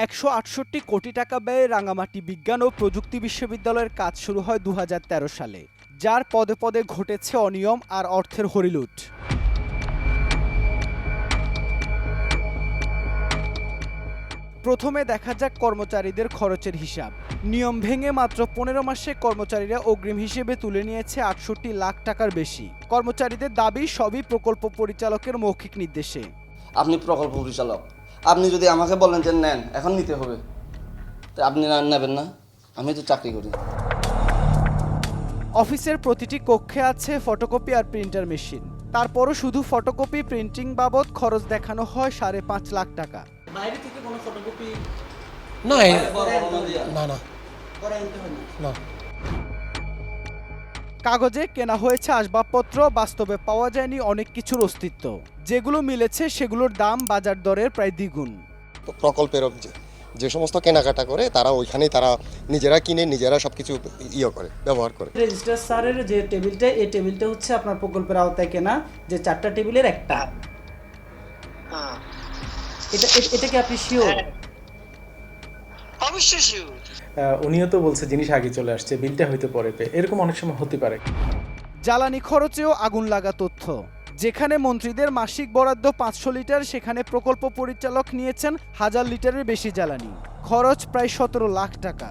168 কোটি টাকা ব্যয়ে রাঙামাটি বিজ্ঞান ও প্রযুক্তি বিশ্ববিদ্যালয়ের কাজ শুরু হয় 2013 সালে, যার পদে পদে ঘটেছে অনিয়ম আর অর্থের হরিলুট। প্রথমে দেখা যাক কর্মচারীদের খরচের হিসাব। নিয়ম ভেঙে মাত্র 15 মাসে কর্মচারীরা অগ্রিম হিসেবে তুলে নিয়েছে 68 লাখ টাকার বেশি। কর্মচারীদের দাবি সবই প্রকল্প পরিচালকের মৌখিক নির্দেশে। আপনি প্রকল্প পরিচালক, আপনি যদি আমাকে বলেন যে নেন, এখন নিতে হবে, তো আপনি নেবেন না? আমি তো চাকরি করি। অফিসের প্রতিটি কক্ষে আছে ফটোকপি আর প্রিন্টার মেশিন। তারপরও শুধু ফটোকপি প্রিন্টিং বাবদ খরচ দেখানো হয় 5.5 লাখ টাকা। বাইরে থেকে কোনো ফটোকপি না না না না কাগজে কেনা হয়েছে আসবাবপত্র, বাস্তবে পাওয়া যায়নি অনেক কিছুর অস্তিত্ব। যেগুলো মিলেছে সেগুলোর দাম বাজার দরের প্রায় দ্বিগুণ। প্রকল্পের যে সমস্ত কেনাকাটা করে তারা ওইখানেই তারা নিজেরা কিনে নিজেরা সবকিছু করে ব্যবহার করে। রেজিস্ট্রার স্যারের যে টেবিলটা, এই টেবিলটা হচ্ছে আপনার প্রকল্পের আওতায় কেনা, যে 4টা টেবিলের একটা। এটা কি আপনি শিওর? অবশ্যই শিওর। উনিও তো বলছে জিনিস আগে চলে আসছে, বিলটা হইতে পরে পে, এরকম অনেক সময় হতে পারে। জ্বালানি খরচেও আগুন লাগা তথ্য। যেখানে মন্ত্রীদের মাসিক বরাদ্দ 500 লিটার, সেখানে প্রকল্প পরিচালক নিয়েছেন 1000 লিটারের বেশি জ্বালানি। খরচ প্রায় 17 লাখ টাকা।